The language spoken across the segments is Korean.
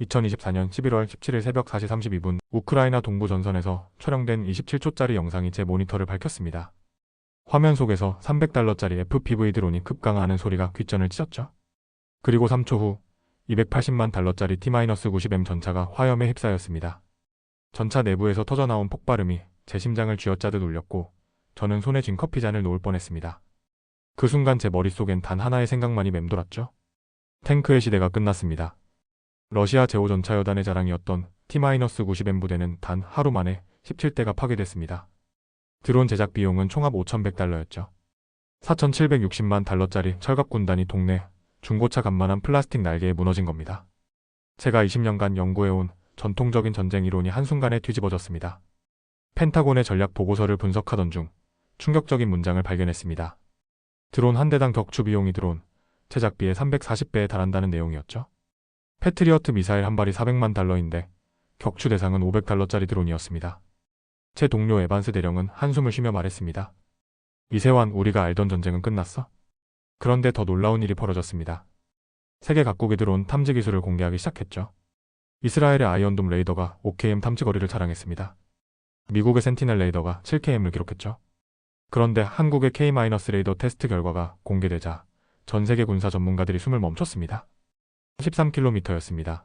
2024년 11월 17일 새벽 4시 32분 우크라이나 동부 전선에서 촬영된 27초짜리 영상이 제 모니터를 밝혔습니다. 화면 속에서 300달러짜리 FPV 드론이 급강하는 소리가 귓전을 찢었죠. 그리고 3초 후 280만 달러짜리 T-90M 전차가 화염에 휩싸였습니다. 전차 내부에서 터져나온 폭발음이 제 심장을 쥐어짜듯 울렸고 저는 손에 쥔 커피잔을 놓을 뻔했습니다. 그 순간 제 머릿속엔 단 하나의 생각만이 맴돌았죠. 탱크의 시대가 끝났습니다. 러시아 제5전차여단의 자랑이었던 T-90M 부대는 단 하루 만에 17대가 파괴됐습니다. 드론 제작 비용은 총합 5,100달러였죠. 4,760만 달러짜리 철갑군단이 동네 중고차 간만한 플라스틱 날개에 무너진 겁니다. 제가 20년간 연구해온 전통적인 전쟁 이론이 한순간에 뒤집어졌습니다. 펜타곤의 전략 보고서를 분석하던 중 충격적인 문장을 발견했습니다. 드론 한 대당 격추 비용이 드론 제작비의 340배에 달한다는 내용이었죠. 패트리어트 미사일 한 발이 400만 달러인데 격추 대상은 500달러짜리 드론이었습니다. 제 동료 에반스 대령은 한숨을 쉬며 말했습니다. 이세환, 우리가 알던 전쟁은 끝났어? 그런데 더 놀라운 일이 벌어졌습니다. 세계 각국이 드론 탐지 기술을 공개하기 시작했죠. 이스라엘의 아이언돔 레이더가 5km 탐지 거리를 자랑했습니다. 미국의 센티넬 레이더가 7km를 기록했죠. 그런데 한국의 K-레이더 테스트 결과가 공개되자 전 세계 군사 전문가들이 숨을 멈췄습니다. 13km였습니다.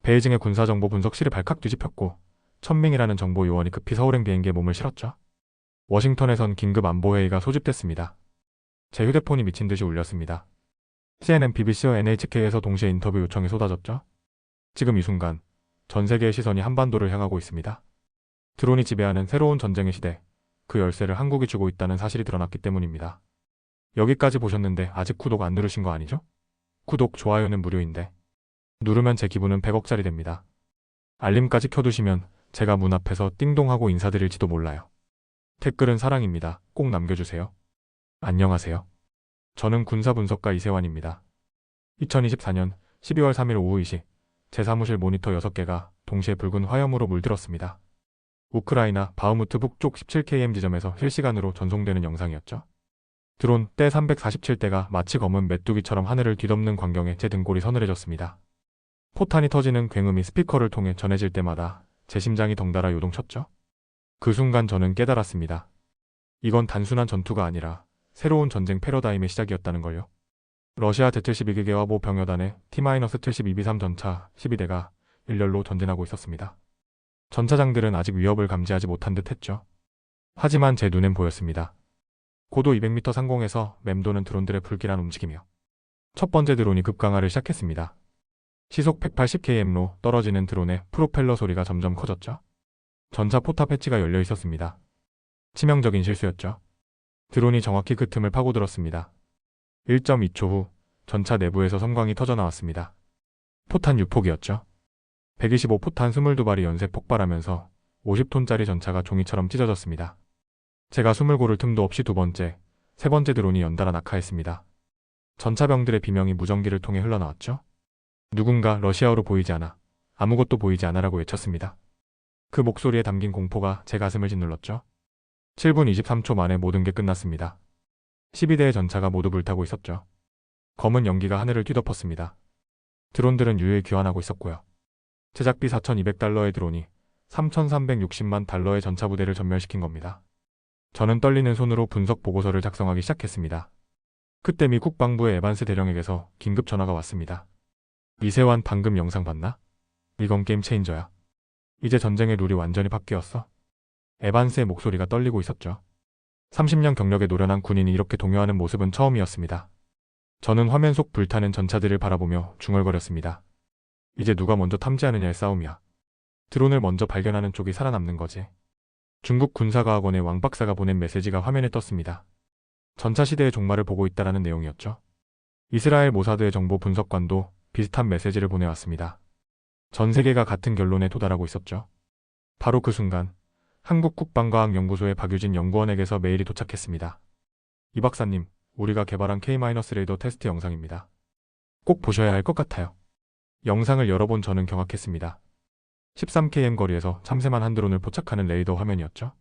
베이징의 군사정보 분석실이 발칵 뒤집혔고 천밍이라는 정보 요원이 급히 서울행 비행기에 몸을 실었죠. 워싱턴에선 긴급 안보회의가 소집됐습니다. 제 휴대폰이 미친 듯이 울렸습니다. CNN, BBC와 NHK에서 동시에 인터뷰 요청이 쏟아졌죠. 지금 이 순간 전 세계의 시선이 한반도를 향하고 있습니다. 드론이 지배하는 새로운 전쟁의 시대, 그 열쇠를 한국이 주고 있다는 사실이 드러났기 때문입니다. 여기까지 보셨는데 아직 구독 안 누르신 거 아니죠? 구독, 좋아요는 무료인데 누르면 제 기분은 100억짜리 됩니다. 알림까지 켜두시면 제가 문 앞에서 띵동하고 인사드릴지도 몰라요. 댓글은 사랑입니다. 꼭 남겨주세요. 안녕하세요. 저는 군사분석가 이세환입니다. 2024년 12월 3일 오후 2시 제 사무실 모니터 6개가 동시에 붉은 화염으로 물들었습니다. 우크라이나 바흐무트 북쪽 17km 지점에서 실시간으로 전송되는 영상이었죠. 드론 때 347대가 마치 검은 메뚜기처럼 하늘을 뒤덮는 광경에 제 등골이 서늘해졌습니다. 포탄이 터지는 굉음이 스피커를 통해 전해질 때마다 제 심장이 덩달아 요동쳤죠. 그 순간 저는 깨달았습니다. 이건 단순한 전투가 아니라 새로운 전쟁 패러다임의 시작이었다는 걸요. 러시아 Z-12기계와 모 병여단의 T-72B3 전차 12대가 일렬로 전진하고 있었습니다. 전차장들은 아직 위협을 감지하지 못한 듯 했죠. 하지만 제 눈엔 보였습니다. 고도 200m 상공에서 맴도는 드론들의 불길한 움직임이요. 첫 번째 드론이 급강하를 시작했습니다. 시속 180km로 떨어지는 드론의 프로펠러 소리가 점점 커졌죠. 전차 포탑 해치가 열려 있었습니다. 치명적인 실수였죠. 드론이 정확히 그 틈을 파고들었습니다. 1.2초 후 전차 내부에서 섬광이 터져나왔습니다. 포탄 유폭이었죠. 125포탄 22발이 연쇄 폭발하면서 50톤짜리 전차가 종이처럼 찢어졌습니다. 제가 숨을 고를 틈도 없이 두 번째, 세 번째 드론이 연달아 낙하했습니다. 전차병들의 비명이 무전기를 통해 흘러나왔죠. 누군가 러시아어로 보이지 않아, 아무것도 보이지 않아라고 외쳤습니다. 그 목소리에 담긴 공포가 제 가슴을 짓눌렀죠. 7분 23초 만에 모든 게 끝났습니다. 12대의 전차가 모두 불타고 있었죠. 검은 연기가 하늘을 뒤덮었습니다. 드론들은 유유히 귀환하고 있었고요. 제작비 4,200달러의 드론이 3,360만 달러의 전차 부대를 전멸시킨 겁니다. 저는 떨리는 손으로 분석 보고서를 작성하기 시작했습니다. 그때 미 국방부의 에반스 대령에게서 긴급 전화가 왔습니다. 이세환, 방금 영상 봤나? 이건 게임 체인저야. 이제 전쟁의 룰이 완전히 바뀌었어. 에반스의 목소리가 떨리고 있었죠. 30년 경력에 노련한 군인이 이렇게 동요하는 모습은 처음이었습니다. 저는 화면 속 불타는 전차들을 바라보며 중얼거렸습니다. 이제 누가 먼저 탐지하느냐의 싸움이야. 드론을 먼저 발견하는 쪽이 살아남는 거지. 중국 군사과학원의 왕 박사가 보낸 메시지가 화면에 떴습니다. 전차 시대의 종말을 보고 있다라는 내용이었죠. 이스라엘 모사드의 정보 분석관도 비슷한 메시지를 보내왔습니다. 전 세계가 같은 결론에 도달하고 있었죠. 바로 그 순간 한국국방과학연구소의 박유진 연구원에게서 메일이 도착했습니다. 이 박사님, 우리가 개발한 K-레이더 테스트 영상입니다. 꼭 보셔야 할 것 같아요. 영상을 열어본 저는 경악했습니다. 13km 거리에서 참새만 한 드론을 포착하는 레이더 화면이었죠.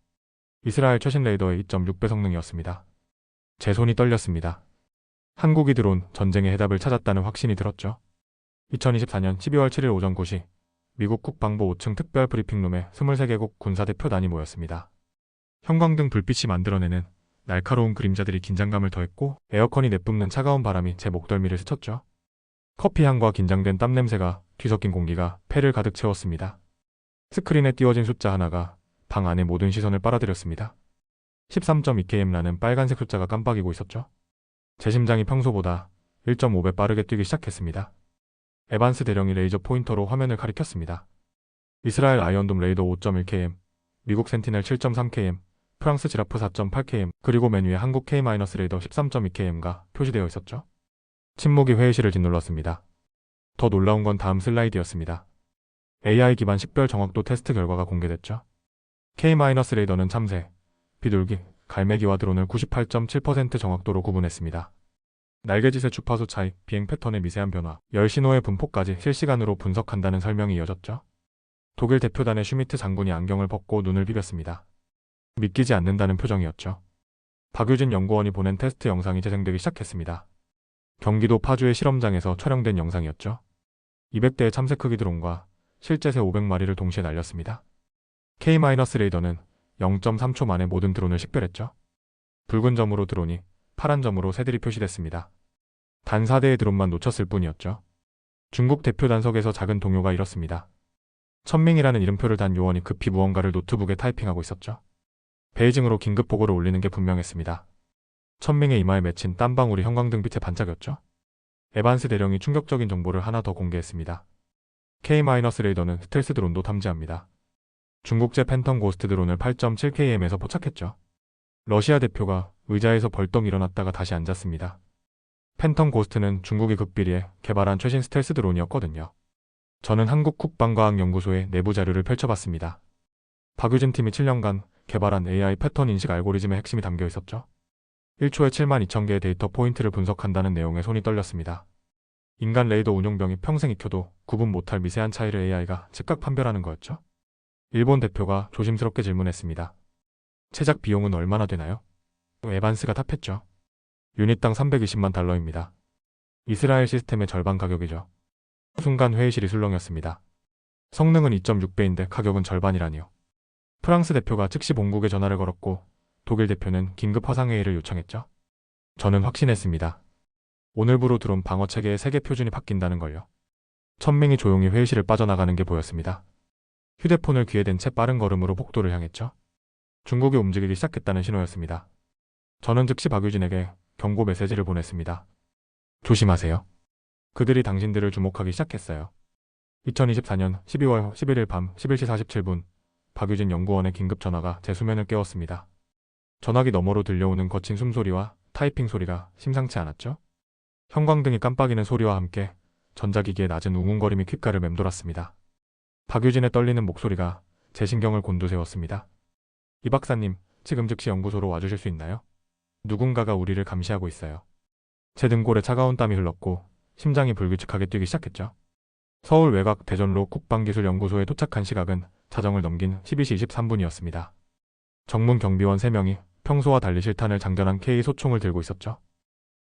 이스라엘 최신 레이더의 2.6배 성능이었습니다. 제 손이 떨렸습니다. 한국이 드론 전쟁의 해답을 찾았다는 확신이 들었죠. 2024년 12월 7일 오전 9시 미국 국방부 5층 특별 브리핑룸에 23개국 군사대표단이 모였습니다. 형광등 불빛이 만들어내는 날카로운 그림자들이 긴장감을 더했고 에어컨이 내뿜는 차가운 바람이 제 목덜미를 스쳤죠. 커피 향과 긴장된 땀 냄새가 뒤섞인 공기가 폐를 가득 채웠습니다. 스크린에 띄워진 숫자 하나가 방 안의 모든 시선을 빨아들였습니다. 13.2km라는 빨간색 숫자가 깜빡이고 있었죠. 제 심장이 평소보다 1.5배 빠르게 뛰기 시작했습니다. 에반스 대령이 레이저 포인터로 화면을 가리켰습니다. 이스라엘 아이언돔 레이더 5.1km, 미국 센티넬 7.3km, 프랑스 지라프 4.8km, 그리고 맨 위에 한국 K- 레이더 13.2km가 표시되어 있었죠. 침묵이 회의실을 짓눌렀습니다. 더 놀라운 건 다음 슬라이드였습니다. AI 기반 식별 정확도 테스트 결과가 공개됐죠. K-레이더는 참새, 비둘기, 갈매기와 드론을 98.7% 정확도로 구분했습니다. 날개짓의 주파수 차이, 비행 패턴의 미세한 변화, 열 신호의 분포까지 실시간으로 분석한다는 설명이 이어졌죠. 독일 대표단의 슈미트 장군이 안경을 벗고 눈을 비볐습니다. 믿기지 않는다는 표정이었죠. 박유진 연구원이 보낸 테스트 영상이 재생되기 시작했습니다. 경기도 파주의 실험장에서 촬영된 영상이었죠. 200대의 참새 크기 드론과 실제 새 500마리를 동시에 날렸습니다. K-레이더는 0.3초 만에 모든 드론을 식별했죠. 붉은 점으로 드론이, 파란 점으로 새들이 표시됐습니다. 단 4대의 드론만 놓쳤을 뿐이었죠. 중국 대표 단석에서 작은 동요가 일었습니다. 천밍이라는 이름표를 단 요원이 급히 무언가를 노트북에 타이핑하고 있었죠. 베이징으로 긴급 보고를 올리는 게 분명했습니다. 천밍의 이마에 맺힌 땀방울이 형광등 빛에 반짝였죠. 에반스 대령이 충격적인 정보를 하나 더 공개했습니다. K-레이더는 스텔스 드론도 탐지합니다. 중국제 팬텀 고스트 드론을 8.7km에서 포착했죠. 러시아 대표가 의자에서 벌떡 일어났다가 다시 앉았습니다. 팬텀 고스트는 중국이 극비리에 개발한 최신 스텔스 드론이었거든요. 저는 한국 국방과학연구소의 내부 자료를 펼쳐봤습니다. 박유진 팀이 7년간 개발한 AI 패턴 인식 알고리즘의 핵심이 담겨 있었죠. 1초에 72,000개의 데이터 포인트를 분석한다는 내용에 손이 떨렸습니다. 인간 레이더 운용병이 평생 익혀도 구분 못할 미세한 차이를 AI가 즉각 판별하는 거였죠. 일본 대표가 조심스럽게 질문했습니다. 제작 비용은 얼마나 되나요? 에반스가 답했죠. 유닛당 320만 달러입니다. 이스라엘 시스템의 절반 가격이죠. 순간 회의실이 술렁였습니다. 성능은 2.6배인데 가격은 절반이라니요. 프랑스 대표가 즉시 본국에 전화를 걸었고 독일 대표는 긴급 화상회의를 요청했죠. 저는 확신했습니다. 오늘부로 드론 방어 체계의 세계 표준이 바뀐다는 걸요. 천밍이 조용히 회의실을 빠져나가는 게 보였습니다. 휴대폰을 귀에 댄 채 빠른 걸음으로 복도를 향했죠. 중국이 움직이기 시작했다는 신호였습니다. 저는 즉시 박유진에게 경고 메시지를 보냈습니다. 조심하세요. 그들이 당신들을 주목하기 시작했어요. 2024년 12월 11일 밤 11시 47분 박유진 연구원의 긴급 전화가 제 수면을 깨웠습니다. 전화기 너머로 들려오는 거친 숨소리와 타이핑 소리가 심상치 않았죠? 형광등이 깜빡이는 소리와 함께 전자기기의 낮은 웅웅거림이 귓가를 맴돌았습니다. 박유진의 떨리는 목소리가 제 신경을 곤두세웠습니다. 이 박사님, 지금 즉시 연구소로 와주실 수 있나요? 누군가가 우리를 감시하고 있어요. 제 등골에 차가운 땀이 흘렀고 심장이 불규칙하게 뛰기 시작했죠. 서울 외곽 대전로 국방기술연구소에 도착한 시각은 자정을 넘긴 12시 23분이었습니다. 정문 경비원 3명이 평소와 달리 실탄을 장전한 K 소총을 들고 있었죠.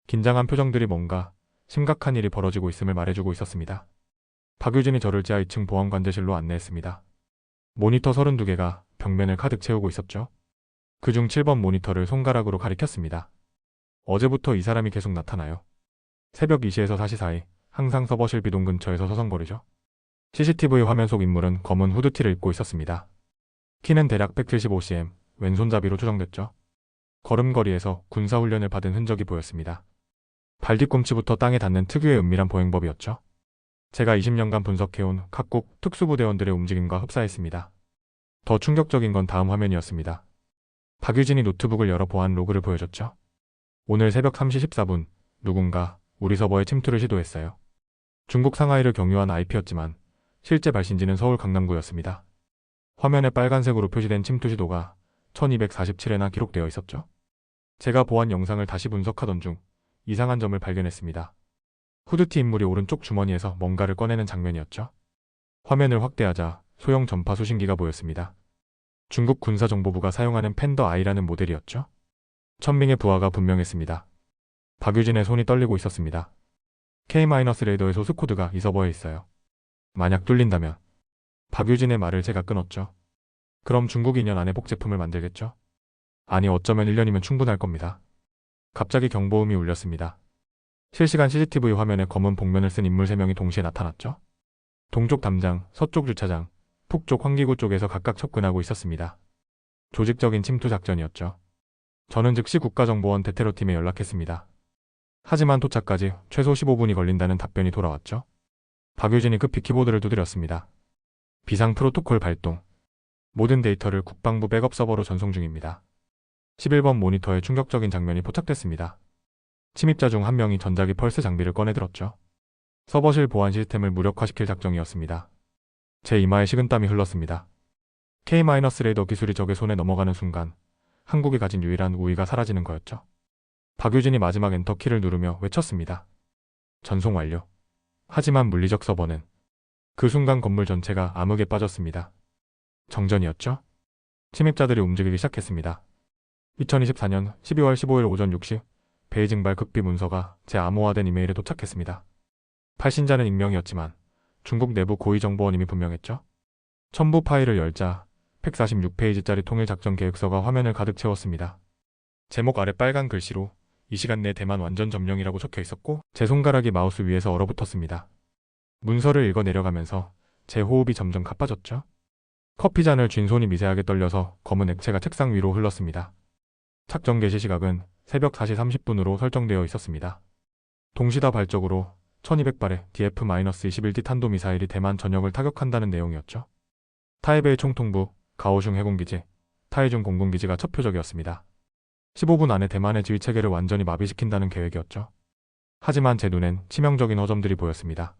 긴장한 표정들이 뭔가 심각한 일이 벌어지고 있음을 말해주고 있었습니다. 박유진이 저를 지하 2층 보안관제실로 안내했습니다. 모니터 32개가 벽면을 가득 채우고 있었죠. 그중 7번 모니터를 손가락으로 가리켰습니다. 어제부터 이 사람이 계속 나타나요. 새벽 2시에서 4시 사이 항상 서버실 비동 근처에서 서성거리죠. CCTV 화면 속 인물은 검은 후드티를 입고 있었습니다. 키는 대략 175cm, 왼손잡이로 추정됐죠. 걸음걸이에서 군사훈련을 받은 흔적이 보였습니다. 발뒤꿈치부터 땅에 닿는 특유의 은밀한 보행법이었죠. 제가 20년간 분석해온 각국 특수부대원들의 움직임과 흡사했습니다. 더 충격적인 건 다음 화면이었습니다. 박유진이 노트북을 열어 보안 로그를 보여줬죠. 오늘 새벽 3시 14분 누군가 우리 서버에 침투를 시도했어요. 중국 상하이를 경유한 IP였지만 실제 발신지는 서울 강남구였습니다. 화면에 빨간색으로 표시된 침투 시도가 1247회나 기록되어 있었죠. 제가 보안 영상을 다시 분석하던 중 이상한 점을 발견했습니다. 후드티 인물이 오른쪽 주머니에서 뭔가를 꺼내는 장면이었죠. 화면을 확대하자 소형 전파 수신기가 보였습니다. 중국 군사정보부가 사용하는 팬더 I라는 모델이었죠. 천밍의 부하가 분명했습니다. 박유진의 손이 떨리고 있었습니다. K-레이더의 소스 코드가 이 서버에 있어요. 만약 뚫린다면 박유진의 말을 제가 끊었죠. 그럼 중국이 2년 안에 복제품을 만들겠죠? 아니 어쩌면 1년이면 충분할 겁니다. 갑자기 경보음이 울렸습니다. 실시간 CCTV 화면에 검은 복면을 쓴 인물 3명이 동시에 나타났죠. 동쪽 담장, 서쪽 주차장, 북쪽 환기구 쪽에서 각각 접근하고 있었습니다. 조직적인 침투 작전이었죠. 저는 즉시 국가정보원 대테러팀에 연락했습니다. 하지만 도착까지 최소 15분이 걸린다는 답변이 돌아왔죠. 박유진이 급히 키보드를 두드렸습니다. 비상 프로토콜 발동. 모든 데이터를 국방부 백업 서버로 전송 중입니다. 11번 모니터에 충격적인 장면이 포착됐습니다. 침입자 중 한 명이 전자기 펄스 장비를 꺼내들었죠. 서버실 보안 시스템을 무력화시킬 작정이었습니다. 제 이마에 식은땀이 흘렀습니다. K-레이더 기술이 적의 손에 넘어가는 순간 한국이 가진 유일한 우위가 사라지는 거였죠. 박유진이 마지막 엔터키를 누르며 외쳤습니다. 전송 완료. 하지만 물리적 서버는 그 순간 건물 전체가 암흑에 빠졌습니다. 정전이었죠. 침입자들이 움직이기 시작했습니다. 2024년 12월 15일 오전 6시 베이징발 극비 문서가 제 암호화된 이메일에 도착했습니다. 발신자는 익명이었지만 중국 내부 고위정보원임이 분명했죠. 첨부 파일을 열자 146페이지짜리 통일작전 계획서가 화면을 가득 채웠습니다. 제목 아래 빨간 글씨로 이 시간 내 대만 완전 점령이라고 적혀 있었고 제 손가락이 마우스 위에서 얼어붙었습니다. 문서를 읽어 내려가면서 제 호흡이 점점 가빠졌죠. 커피잔을 쥔 손이 미세하게 떨려서 검은 액체가 책상 위로 흘렀습니다. 작전 개시 시각은 새벽 4시 30분으로 설정되어 있었습니다. 동시다발적으로 1200발의 DF-21D 탄도미사일이 대만 전역을 타격한다는 내용이었죠. 타이베이 총통부, 가오슝 해군기지, 타이중 공군기지가 첫 표적이었습니다. 15분 안에 대만의 지휘체계를 완전히 마비시킨다는 계획이었죠. 하지만 제 눈엔 치명적인 허점들이 보였습니다.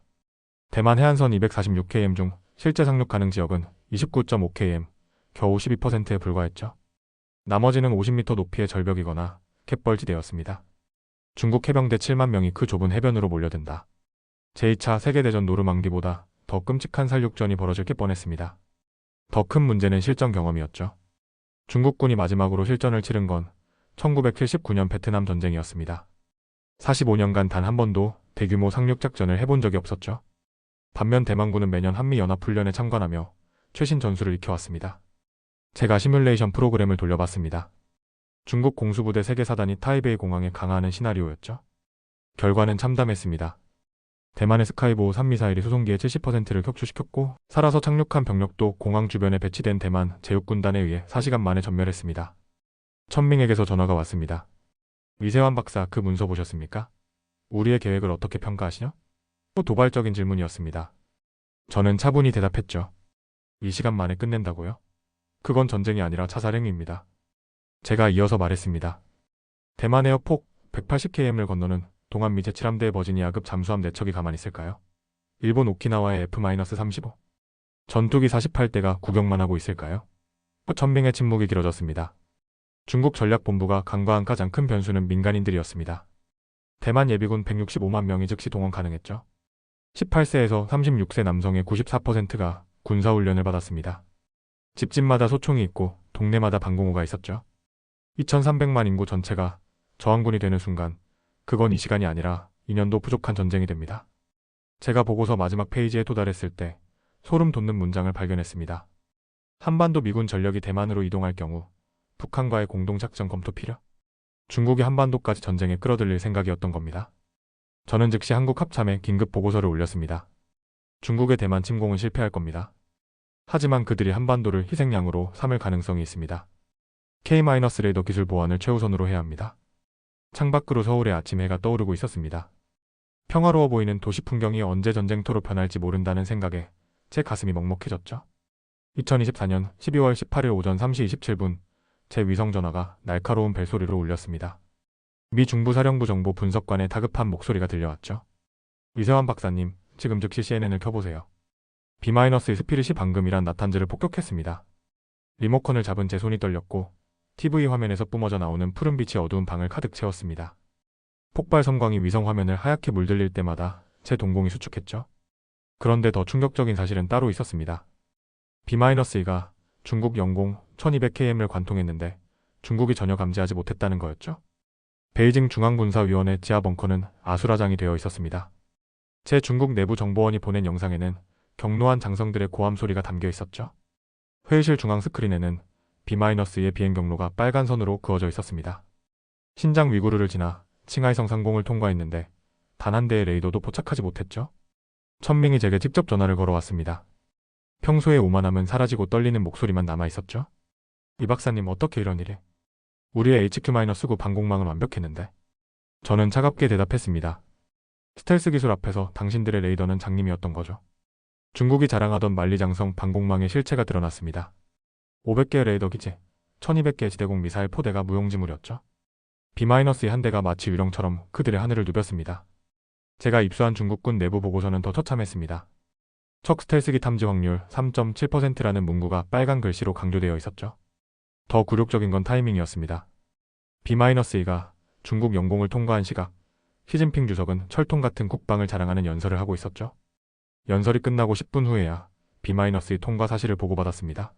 대만 해안선 246km 중 실제 상륙 가능 지역은 29.5km, 겨우 12%에 불과했죠. 나머지는 50m 높이의 절벽이거나 갯벌지대였습니다. 중국 해병대 7만 명이 그 좁은 해변으로 몰려든다. 제2차 세계대전 노르망디보다 더 끔찍한 살육전이 벌어질 게 뻔했습니다. 더 큰 문제는 실전 경험이었죠. 중국군이 마지막으로 실전을 치른 건 1979년 베트남 전쟁이었습니다. 45년간 단 한 번도 대규모 상륙작전을 해본 적이 없었죠. 반면 대만군은 매년 한미연합훈련에 참관하며 최신 전술을 익혀왔습니다. 제가 시뮬레이션 프로그램을 돌려봤습니다. 중국 공수부대 세계사단이 타이베이 공항에 강화하는 시나리오였죠. 결과는 참담했습니다. 대만의 스카이보우 3미사일이 수송기의 70%를 격추시켰고 살아서 착륙한 병력도 공항 주변에 배치된 대만 제육군단에 의해 4시간 만에 전멸했습니다. 천밍에게서 전화가 왔습니다. 위세환 박사, 그 문서 보셨습니까? 우리의 계획을 어떻게 평가하시죠? 또 도발적인 질문이었습니다. 저는 차분히 대답했죠. 이 시간 만에 끝낸다고요? 그건 전쟁이 아니라 자살행위입니다. 제가 이어서 말했습니다. 대만에어 폭 180km를 건너는 동한 미제 7함대의 버지니아급 잠수함 4척이 가만히 있을까요? 일본 오키나와의 F-35 전투기 48대가 구경만 하고 있을까요? 천밍의 침묵이 길어졌습니다. 중국 전략본부가 간과한 가장 큰 변수는 민간인들이었습니다. 대만 예비군 165만 명이 즉시 동원 가능했죠. 18세에서 36세 남성의 94%가 군사훈련을 받았습니다. 집집마다 소총이 있고 동네마다 방공호가 있었죠. 2300만 인구 전체가 저항군이 되는 순간 그건 이 시간이 아니라 2년도 부족한 전쟁이 됩니다. 제가 보고서 마지막 페이지에 도달했을 때 소름 돋는 문장을 발견했습니다. 한반도 미군 전력이 대만으로 이동할 경우 북한과의 공동작전 검토 필요? 중국이 한반도까지 전쟁에 끌어들일 생각이었던 겁니다. 저는 즉시 한국 합참에 긴급 보고서를 올렸습니다. 중국의 대만 침공은 실패할 겁니다. 하지만 그들이 한반도를 희생양으로 삼을 가능성이 있습니다. K-레이더 기술 보완을 최우선으로 해야 합니다. 창밖으로 서울의 아침 해가 떠오르고 있었습니다. 평화로워 보이는 도시 풍경이 언제 전쟁터로 변할지 모른다는 생각에 제 가슴이 먹먹해졌죠. 2024년 12월 18일 오전 3시 27분 제 위성전화가 날카로운 벨소리로 울렸습니다. 미 중부사령부 정보 분석관의 다급한 목소리가 들려왔죠. 위세환 박사님, 지금 즉시 CNN을 켜보세요. B- 스피릿이 방금이란 나탄즈를 폭격했습니다. 리모컨을 잡은 제 손이 떨렸고 TV 화면에서 뿜어져 나오는 푸른빛이 어두운 방을 가득 채웠습니다. 폭발 섬광이 위성 화면을 하얗게 물들일 때마다 제 동공이 수축했죠. 그런데 더 충격적인 사실은 따로 있었습니다. B-2가 중국 영공 1200km를 관통했는데 중국이 전혀 감지하지 못했다는 거였죠. 베이징 중앙군사위원회 지하 벙커는 아수라장이 되어 있었습니다. 제 중국 내부 정보원이 보낸 영상에는 격노한 장성들의 고함 소리가 담겨 있었죠. 회의실 중앙 스크린에는 B-2의 비행 경로가 빨간 선으로 그어져 있었습니다. 신장 위구르를 지나 칭하이성 상공을 통과했는데 단 한 대의 레이더도 포착하지 못했죠. 천밍이 제게 직접 전화를 걸어왔습니다. 평소의 오만함은 사라지고 떨리는 목소리만 남아있었죠. 이 박사님, 어떻게 이런 일이? 우리의 HQ-9 방공망은 완벽했는데. 저는 차갑게 대답했습니다. 스텔스 기술 앞에서 당신들의 레이더는 장님이었던 거죠. 중국이 자랑하던 만리장성 방공망의 실체가 드러났습니다. 500개의 레이더 기지, 1200개의 지대공 미사일 포대가 무용지물이었죠. B-의 한 대가 마치 유령처럼 그들의 하늘을 누볐습니다. 제가 입수한 중국군 내부 보고서는 더 처참했습니다. 적 스텔스기 탐지 확률 3.7%라는 문구가 빨간 글씨로 강조되어 있었죠. 더 굴욕적인 건 타이밍이었습니다. B-2가 중국 영공을 통과한 시각, 시진핑 주석은 철통 같은 국방을 자랑하는 연설을 하고 있었죠. 연설이 끝나고 10분 후에야 B-의 통과 사실을 보고받았습니다.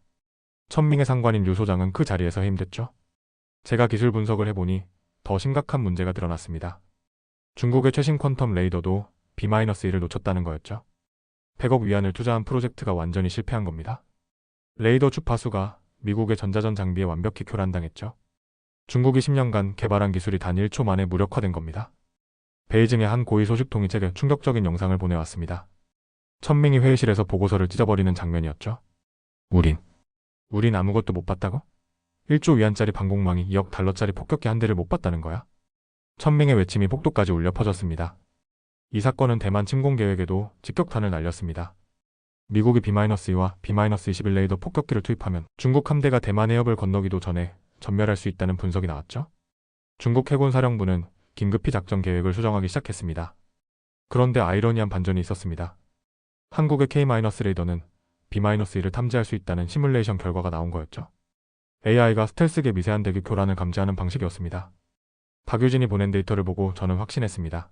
천밍의 상관인 유 소장은 그 자리에서 해임됐죠. 제가 기술 분석을 해보니 더 심각한 문제가 드러났습니다. 중국의 최신 퀀텀 레이더도 B-1을 놓쳤다는 거였죠. 100억 위안을 투자한 프로젝트가 완전히 실패한 겁니다. 레이더 주파수가 미국의 전자전 장비에 완벽히 교란당했죠. 중국이 10년간 개발한 기술이 단 1초 만에 무력화된 겁니다. 베이징의 한 고위 소식통이 제게 충격적인 영상을 보내왔습니다. 천밍이 회의실에서 보고서를 찢어버리는 장면이었죠. 우린 아무것도 못 봤다고? 1조 위안짜리 방공망이 2억 달러짜리 폭격기 한 대를 못 봤다는 거야? 천밍의 외침이 폭도까지 울려 퍼졌습니다. 이 사건은 대만 침공 계획에도 직격탄을 날렸습니다. 미국이 B-2와 B-21 레이더 폭격기를 투입하면 중국 함대가 대만 해협을 건너기도 전에 전멸할 수 있다는 분석이 나왔죠. 중국 해군 사령부는 긴급히 작전 계획을 수정하기 시작했습니다. 그런데 아이러니한 반전이 있었습니다. 한국의 K-레이더는 B-1을 탐지할 수 있다는 시뮬레이션 결과가 나온 거였죠. AI가 스텔스계 미세한 대기 교란을 감지하는 방식이었습니다. 박유진이 보낸 데이터를 보고 저는 확신했습니다.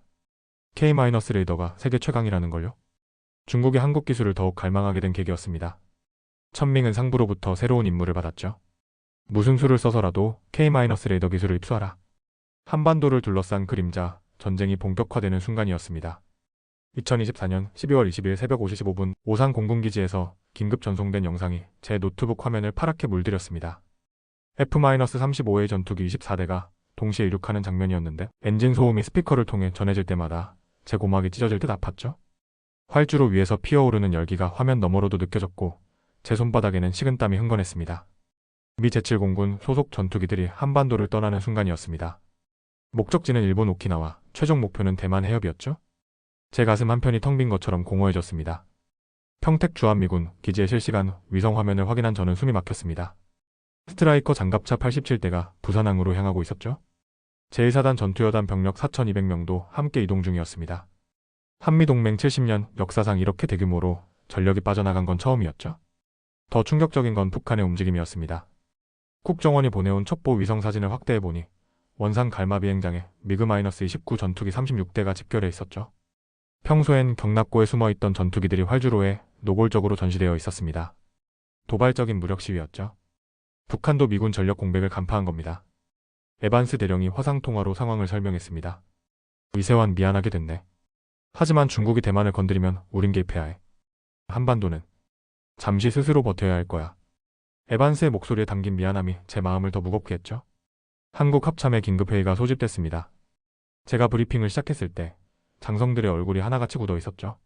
K-레이더가 세계 최강이라는 걸요. 중국이 한국 기술을 더욱 갈망하게 된 계기였습니다. 천밍은 상부로부터 새로운 임무를 받았죠. 무슨 수를 써서라도 K-레이더 기술을 입수하라. 한반도를 둘러싼 그림자, 전쟁이 본격화되는 순간이었습니다. 2024년 12월 20일 새벽 5시 15분 오산 공군기지에서 긴급 전송된 영상이 제 노트북 화면을 파랗게 물들였습니다. F-35의 전투기 24대가 동시에 이륙하는 장면이었는데 엔진 소음이 스피커를 통해 전해질 때마다 제 고막이 찢어질 듯 아팠죠. 활주로 위에서 피어오르는 열기가 화면 너머로도 느껴졌고 제 손바닥에는 식은땀이 흥건했습니다. 미 제7공군 소속 전투기들이 한반도를 떠나는 순간이었습니다. 목적지는 일본 오키나와, 최종 목표는 대만 해협이었죠. 제 가슴 한편이 텅 빈 것처럼 공허해졌습니다. 평택 주한미군 기지의 실시간 위성 화면을 확인한 저는 숨이 막혔습니다. 스트라이커 장갑차 87대가 부산항으로 향하고 있었죠. 제1사단 전투여단 병력 4,200명도 함께 이동 중이었습니다. 한미동맹 70년 역사상 이렇게 대규모로 전력이 빠져나간 건 처음이었죠. 더 충격적인 건 북한의 움직임이었습니다. 국정원이 보내온 첩보 위성 사진을 확대해보니 원산 갈마 비행장에 미그-29 전투기 36대가 집결해 있었죠. 평소엔 경납고에 숨어있던 전투기들이 활주로에 노골적으로 전시되어 있었습니다. 도발적인 무력 시위였죠. 북한도 미군 전력 공백을 간파한 겁니다. 에반스 대령이 화상통화로 상황을 설명했습니다. 위세환, 미안하게 됐네. 하지만 중국이 대만을 건드리면 우린 개입해야 해. 한반도는 잠시 스스로 버텨야 할 거야. 에반스의 목소리에 담긴 미안함이 제 마음을 더 무겁게 했죠. 한국 합참의 긴급회의가 소집됐습니다. 제가 브리핑을 시작했을 때 장성들의 얼굴이 하나같이 굳어 있었죠.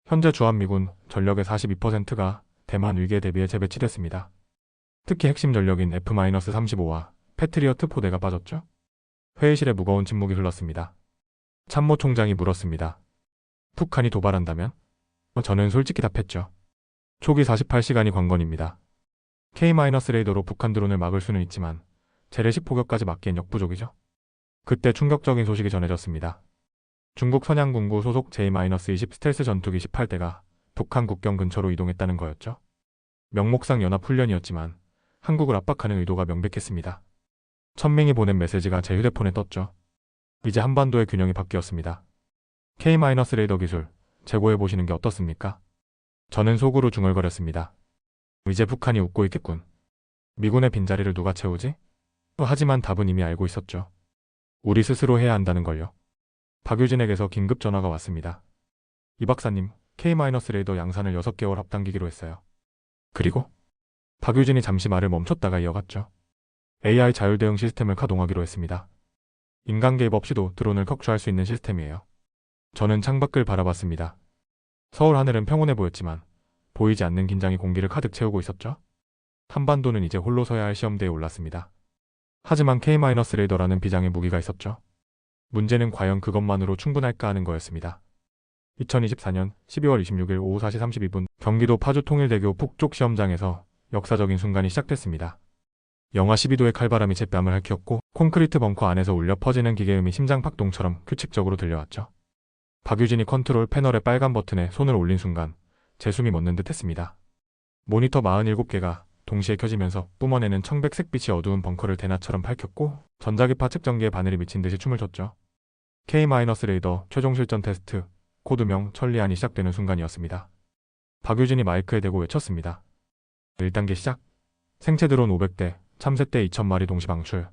현재 주한미군 전력의 42%가 대만 위기에 대비해 재배치됐습니다. 특히 핵심 전력인 F-35와 패트리어트 포대가 빠졌죠. 회의실에 무거운 침묵이 흘렀습니다. 참모총장이 물었습니다. 북한이 도발한다면? 저는 솔직히 답했죠. 초기 48시간이 관건입니다. K-레이더로 북한 드론을 막을 수는 있지만 재래식 포격까지 막기엔 역부족이죠. 그때 충격적인 소식이 전해졌습니다. 중국 선양군구 소속 J-20 스텔스 전투기 18대가 북한 국경 근처로 이동했다는 거였죠. 명목상 연합훈련이었지만 한국을 압박하는 의도가 명백했습니다. 천밍이 보낸 메시지가 제 휴대폰에 떴죠. 이제 한반도의 균형이 바뀌었습니다. K-레이더 기술 재고해보시는 게 어떻습니까? 저는 속으로 중얼거렸습니다. 이제 북한이 웃고 있겠군. 미군의 빈자리를 누가 채우지? 하지만 답은 이미 알고 있었죠. 우리 스스로 해야 한다는 걸요. 박유진에게서 긴급 전화가 왔습니다. 이 박사님, K-레이더 양산을 6개월 앞당기기로 했어요. 그리고 박유진이 잠시 말을 멈췄다가 이어갔죠. AI 자율 대응 시스템을 가동하기로 했습니다. 인간 개입 없이도 드론을 격추할 수 있는 시스템이에요. 저는 창밖을 바라봤습니다. 서울 하늘은 평온해 보였지만 보이지 않는 긴장이 공기를 가득 채우고 있었죠. 한반도는 이제 홀로 서야 할 시험대에 올랐습니다. 하지만 K-레이더라는 비장의 무기가 있었죠. 문제는 과연 그것만으로 충분할까 하는 거였습니다. 2024년 12월 26일 오후 4시 32분 경기도 파주 통일대교 북쪽 시험장에서 역사적인 순간이 시작됐습니다. 영하 12도의 칼바람이 제 뺨을 핥혔고 콘크리트 벙커 안에서 울려 퍼지는 기계음이 심장박동처럼 규칙적으로 들려왔죠. 박유진이 컨트롤 패널의 빨간 버튼에 손을 올린 순간 제 숨이 멎는 듯 했습니다. 모니터 47개가 동시에 켜지면서 뿜어내는 청백색 빛이 어두운 벙커를 대낮처럼 밝혔고 전자기파 측정기에 바늘이 미친 듯이 춤을 췄죠. K-레이더 최종 실전 테스트 코드명 천리안이 시작되는 순간이었습니다. 박유진이 마이크에 대고 외쳤습니다. 1단계 시작. 생체 드론 500대, 참새떼 2000마리 동시 방출.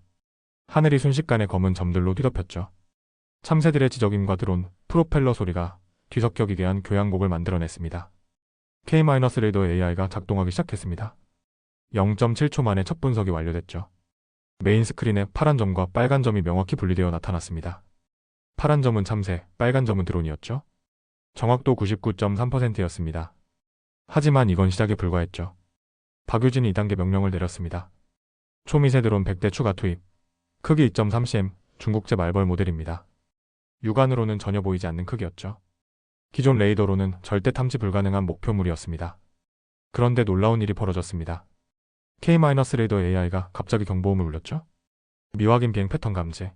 하늘이 순식간에 검은 점들로 뒤덮였죠. 참새들의 지저귐과 드론, 프로펠러 소리가 뒤섞여 기괴한 교향곡을 만들어냈습니다. K-레이더 AI가 작동하기 시작했습니다. 0.7초 만에 첫 분석이 완료됐죠. 메인 스크린에 파란 점과 빨간 점이 명확히 분리되어 나타났습니다. 파란 점은 참새, 빨간 점은 드론이었죠. 정확도 99.3%였습니다. 하지만 이건 시작에 불과했죠. 박유진이 2단계 명령을 내렸습니다. 초미세 드론 100대 추가 투입. 크기 2.3cm, 중국제 말벌 모델입니다. 육안으로는 전혀 보이지 않는 크기였죠. 기존 레이더로는 절대 탐지 불가능한 목표물이었습니다. 그런데 놀라운 일이 벌어졌습니다. K-레이더 AI가 갑자기 경보음을 울렸죠. 미확인 비행 패턴 감지.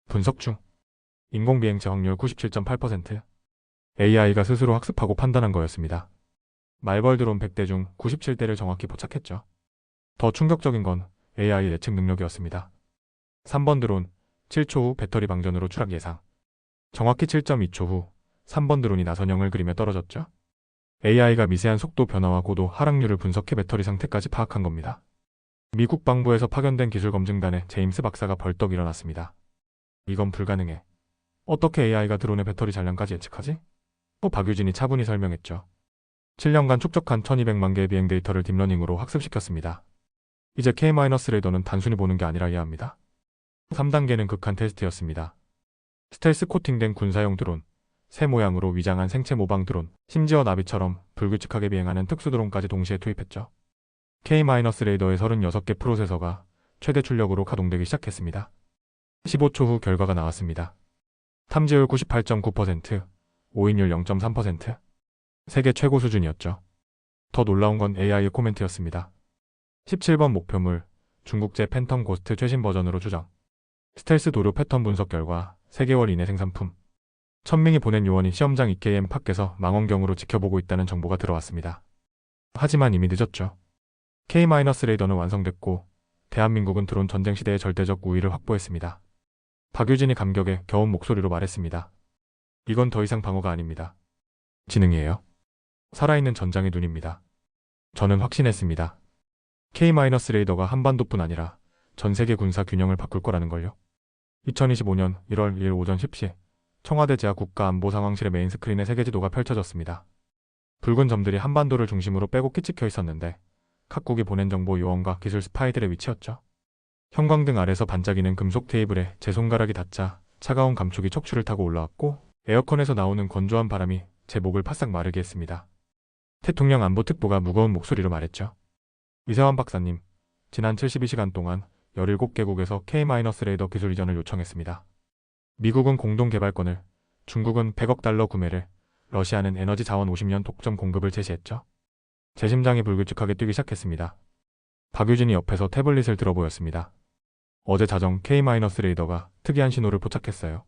분석 중. 인공비행체 확률 97.8%. AI가 스스로 학습하고 판단한 거였습니다. 말벌 드론 100대 중 97대를 정확히 포착했죠. 더 충격적인 건 AI 예측 능력이었습니다. 3번 드론 7초 후 배터리 방전으로 추락 예상. 정확히 7.2초 후 3번 드론이 나선형을 그리며 떨어졌죠. AI가 미세한 속도 변화와 고도 하락률을 분석해 배터리 상태까지 파악한 겁니다. 미 국방부에서 파견된 기술검증단의 제임스 박사가 벌떡 일어났습니다. 이건 불가능해. 어떻게 AI가 드론의 배터리 잔량까지 예측하지? 박유진이 차분히 설명했죠. 7년간 축적한 1200만 개의 비행 데이터를 딥러닝으로 학습시켰습니다. 이제 K-레이더는 단순히 보는 게 아니라 해야 합니다. 3단계는 극한 테스트였습니다. 스텔스 코팅된 군사용 드론, 새 모양으로 위장한 생체 모방 드론, 심지어 나비처럼 불규칙하게 비행하는 특수 드론까지 동시에 투입했죠. K-레이더의 36개 프로세서가 최대 출력으로 가동되기 시작했습니다. 15초 후 결과가 나왔습니다. 탐지율 98.9%, 오인율 0.3%. 세계 최고 수준이었죠. 더 놀라운 건 AI의 코멘트였습니다. 17번 목표물, 중국제 팬텀 고스트 최신 버전으로 추정. 스텔스 도료 패턴 분석 결과 3개월 이내 생산품. 천명이 보낸 요원이 시험장 EKM 밖에서 망원경으로 지켜보고 있다는 정보가 들어왔습니다. 하지만 이미 늦었죠. K-레이더는 완성됐고 대한민국은 드론 전쟁 시대의 절대적 우위를 확보했습니다. 박유진이 감격에 겨운 목소리로 말했습니다. 이건 더 이상 방어가 아닙니다. 지능이에요. 살아있는 전장의 눈입니다. 저는 확신했습니다. K-레이더가 한반도뿐 아니라 전 세계 군사 균형을 바꿀 거라는 걸요. 2025년 1월 1일 오전 10시 청와대 지하 국가안보상황실의 메인 스크린에 세계지도가 펼쳐졌습니다. 붉은 점들이 한반도를 중심으로 빼곡히 찍혀 있었는데 각국이 보낸 정보 요원과 기술 스파이들의 위치였죠. 형광등 아래서 반짝이는 금속 테이블에 제 손가락이 닿자 차가운 감촉이 척추를 타고 올라왔고 에어컨에서 나오는 건조한 바람이 제 목을 바싹 마르게 했습니다. 대통령 안보특보가 무거운 목소리로 말했죠. 이세환 박사님, 지난 72시간 동안 17개국에서 K-레이더 기술 이전을 요청했습니다. 미국은 공동 개발권을, 중국은 100억 달러 구매를, 러시아는 에너지 자원 50년 독점 공급을 제시했죠. 제 심장이 불규칙하게 뛰기 시작했습니다. 박유진이 옆에서 태블릿을 들어보였습니다. 어제 자정 K-레이더가 특이한 신호를 포착했어요.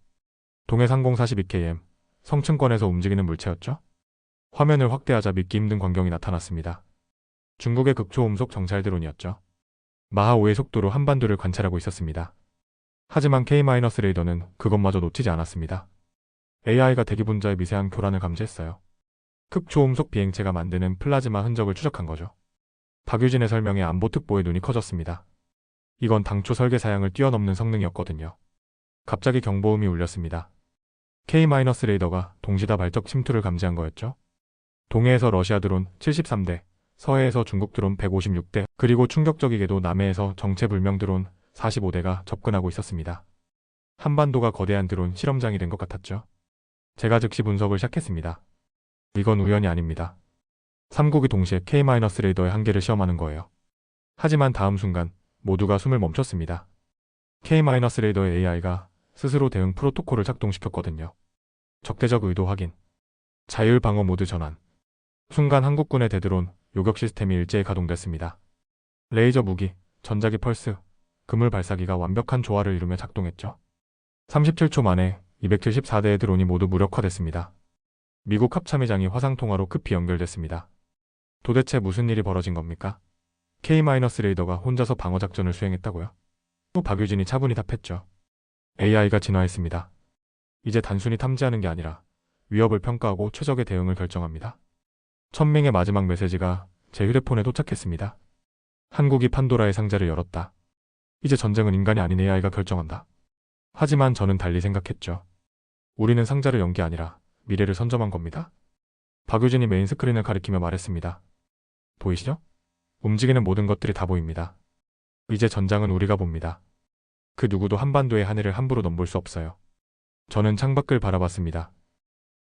동해상공 42km, 성층권에서 움직이는 물체였죠. 화면을 확대하자 믿기 힘든 광경이 나타났습니다. 중국의 극초음속 정찰 드론이었죠. 마하 5의 속도로 한반도를 관찰하고 있었습니다. 하지만 K-레이더는 그것마저 놓치지 않았습니다. AI가 대기 분자의 미세한 교란을 감지했어요. 극초음속 비행체가 만드는 플라즈마 흔적을 추적한 거죠. 박유진의 설명에 안보특보의 눈이 커졌습니다. 이건 당초 설계 사양을 뛰어넘는 성능이었거든요. 갑자기 경보음이 울렸습니다. K-레이더가 동시다발적 침투를 감지한 거였죠. 동해에서 러시아 드론 73대, 서해에서 중국 드론 156대, 그리고 충격적이게도 남해에서 정체불명 드론 45대가 접근하고 있었습니다. 한반도가 거대한 드론 실험장이 된 것 같았죠. 제가 즉시 분석을 시작했습니다. 이건 우연이 아닙니다. 3국이 동시에 K-레이더의 한계를 시험하는 거예요. 하지만 다음 순간 모두가 숨을 멈췄습니다. K-레이더의 AI가 스스로 대응 프로토콜을 작동시켰거든요. 적대적 의도 확인, 자율 방어 모드 전환. 순간 한국군의 대드론 요격 시스템이 일제히 가동됐습니다. 레이저 무기, 전자기 펄스, 그물 발사기가 완벽한 조화를 이루며 작동했죠. 37초 만에 274대의 드론이 모두 무력화됐습니다. 미국 합참의장이 화상통화로 급히 연결됐습니다. 도대체 무슨 일이 벌어진 겁니까? K-레이더가 혼자서 방어작전을 수행했다고요? 또 박유진이 차분히 답했죠. AI가 진화했습니다. 이제 단순히 탐지하는 게 아니라 위협을 평가하고 최적의 대응을 결정합니다. 천명의 마지막 메시지가 제 휴대폰에 도착했습니다. 한국이 판도라의 상자를 열었다. 이제 전쟁은 인간이 아닌 AI가 결정한다. 하지만 저는 달리 생각했죠. 우리는 상자를 연 게 아니라 미래를 선점한 겁니다. 박유진이 메인 스크린을 가리키며 말했습니다. 보이시죠? 움직이는 모든 것들이 다 보입니다. 이제 전장은 우리가 봅니다. 그 누구도 한반도의 하늘을 함부로 넘볼 수 없어요. 저는 창밖을 바라봤습니다.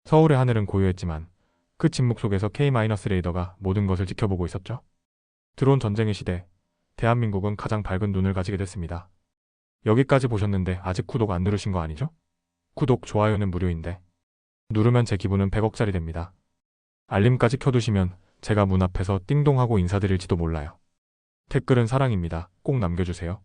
서울의 하늘은 고요했지만 그 침묵 속에서 K-레이더가 모든 것을 지켜보고 있었죠. 드론 전쟁의 시대, 대한민국은 가장 밝은 눈을 가지게 됐습니다. 여기까지 보셨는데 아직 구독 안 누르신 거 아니죠? 구독, 좋아요는 무료인데 누르면 제 기분은 100억짜리 됩니다. 알림까지 켜두시면 제가 문 앞에서 띵동하고 인사드릴지도 몰라요. 댓글은 사랑입니다. 꼭 남겨주세요.